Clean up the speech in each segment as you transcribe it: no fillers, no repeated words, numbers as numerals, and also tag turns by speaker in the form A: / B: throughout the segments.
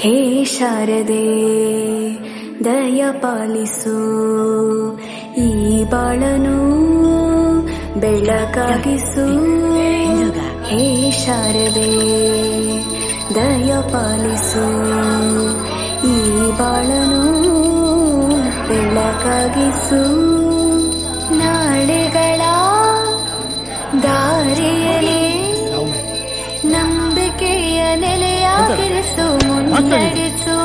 A: ಹೇ ಶಾರದೆ ದಯ ಪಾಲಿಸು ಈ ಬಾಳನು ಬೆಳಕಾಗಿಸು. ಹೇ ಶಾರದೆ ದಯ ಪಾಲಿಸು ಈ ಬಾಳನು ಬೆಳಕಾಗಿಸು. ನಾಳೆಗಳ ದಾರಿಯಲ್ಲಿ ನಂಬಿಕೆಯ ನೆಲೆಯಾಗಿರಿಸು, ಮುನ್ನಡೆಸು.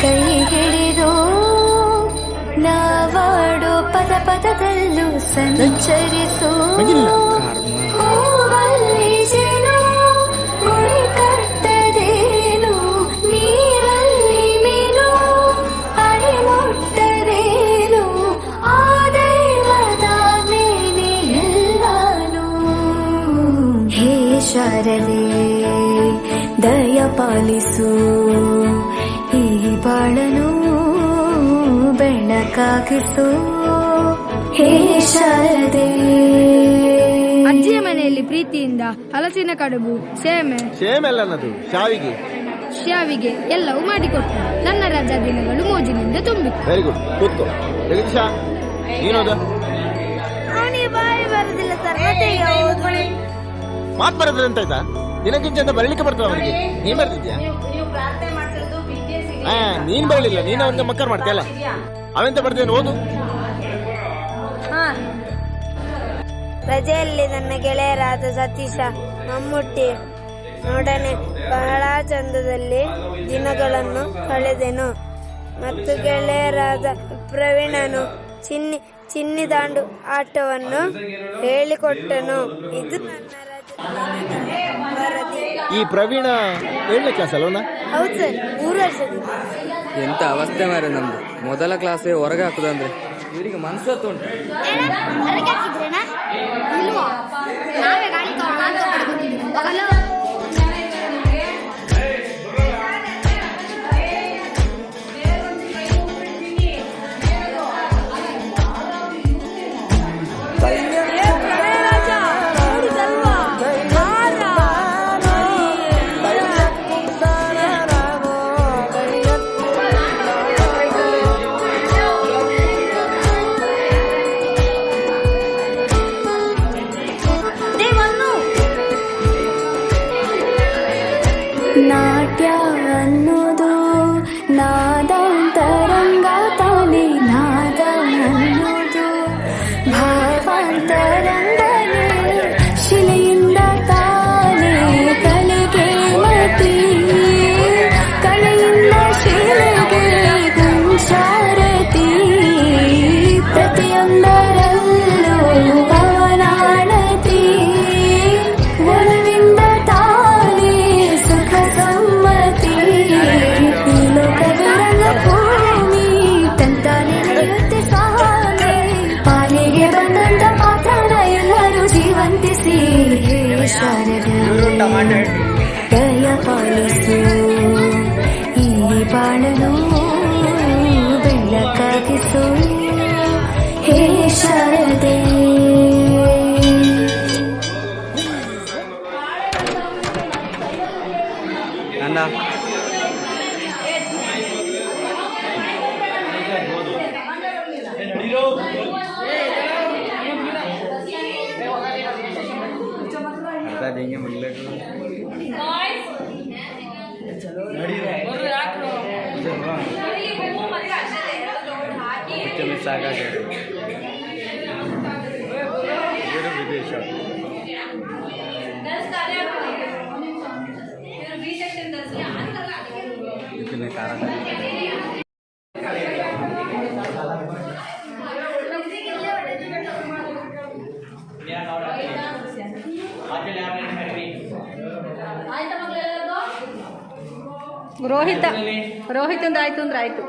A: ಕೈ ಹಿಡಿದು ನಾವಾಡೋ ಪದ ಪದದಲ್ಲೂ ಸಂಚರಿಸು. ಹೂವಲ್ಲಿ ಜೇನು ಗುರಿ ಕಟ್ಟದೇನು, ನೀರಲ್ಲಿ ಮೀನು ಅಡಿ ಮುಟ್ಟದೇನು, ಆ ದೈವದ ನೇನೆ ಎಲ್ಲಾನು. ಹೇ ಶಾರದೆ ದಯ ಪಾಲಿಸು ಈ ಬಾಳನು ಬೆಳಕಾಗಿಸು. ಹೇ ಶಾರದೆ.
B: ಅಜ್ಜಿಯ ಮನೆಯಲ್ಲಿ ಪ್ರೀತಿಯಿಂದ ಹಲಸಿನ ಕಡುಬು, ಸೇಮೆಲ್ಲನದು ಶಾವಿಗೆ ಎಲ್ಲವೂ ಮಾಡಿಕೊಟ್ಟು ನನ್ನ ರಜಾ ದಿನಗಳು ಮೋಜಿನಿಂದ ತುಂಬಿತು.
C: ವೆರಿ ಗುಡ್, ಕೂತ್ಕೋ.
B: ಅವನಿಗೆ ಬಾಯಿ ಬರುದಿಲ್ಲ ಸರ್,
C: ಮಾತು ಬರೋದ್ರೆ ಅಂತ ಆಯ್ತಾ? ದಿನಕ್ಕಿಂತ ಅಂತ ಬರಲಿಕ್ಕೆ ಬರ್ತದ ಅವನಿಗೆ? ನೀನ್ ಬರ್ತಿದ್ಯಾ? ನೀನ್ ಬರಲಿಲ್ಲ, ನೀನ್ ಅವನಿಗೆ ಮಕ್ಕರ್ ಮಾಡ್ತೀಯಲ್ಲ, ಅವೆಂತ ಬರ್ತೇನೆ. ಓದು.
D: ರಜೆಯಲ್ಲಿ ನನ್ನ ಗೆಳೆಯರಾದ ಸತೀಶ, ಮಮ್ಮುಟ್ಟಿ ನೊಡನೆ ಬಹಳ ಚಂದದಲ್ಲಿ ದಿನಗಳನ್ನು ಕಳೆದೆನು. ಮತ್ತು ಗೆಳೆಯರಾದ ಪ್ರವೀಣನು ಚಿನ್ನಿ ದಾಂಡು ಆಟವನ್ನು ಹೇಳಿಕೊಟ್ಟನು. ಇದು ನನ್ನ ವರದಿ.
C: ಈ ಪ್ರವೀಣ 7ನೇ ಕ್ಲಾಸ್ ಅಲ್ವನ?
D: ಹೌದು ಸರ್, 3 ವರ್ಷದಿಂದ.
E: ಎಂತ ಅವಸ್ಥೆ ಮಾರೆ ನಮ್ದು. ಮೊದಲ ಕ್ಲಾಸೇ ಹೊರಗೆ ಹಾಕುದಂದ್ರೆ ಇವರಿಗೆ ಮನ್ಸತ್ತು ಉಂಟು.
A: ನಾಟ್ಯ ಅನ್ನೋದು ನಾದಾಂತರಂಗ ತಾನೆ, ನಾದ ಅನ್ನೋದು ಭಾವಾಂತರಂಗನೇ, ಶಿಲೆಯಿಂದ ತಾನೇ ಕಲೆಗೆ ಮತಿ, ಕಲೆಯಿಂದ ಶಿಲೆಗೆ ಗುಂಸಾರತಿ. ಪ್ರತಿಯೊಂದರಲ್ಲೂ ಪವನಾಣತಿ, ಒಲವಿಂದ ತಾನೇ ಸುಖ ಸಮ್ಮತಿ. ಈ ಲೋಕವಿರಂಗ ಭೂಮಿ ತಂತಾನೆ ನಡೆಯುತ್ತೆ ಸ್ವಾಮಿ, ಪಾಲಿಗೆ ಬಂದಂತ ಪಾತ್ರನ ಎಲ್ಲರೂ ಜೀವಂತಿಸಿ. ಹೇ ಶಾರದೆ ದಯ ಪಾಲಿಸು ಈ ಬಾಳನು ಬೆಳಕಾಗಿಸು. ಹೇ ಶಾರದೆ.
E: ಅಣ್ಣ ಮಿಸ್ ಆಗಾಗ ವಿದೇಶ ಇದನ್ನ ಕಾರಣ
B: ರೋಹಿತ್ ಅಂದ್ರೆ ಆಯ್ತು.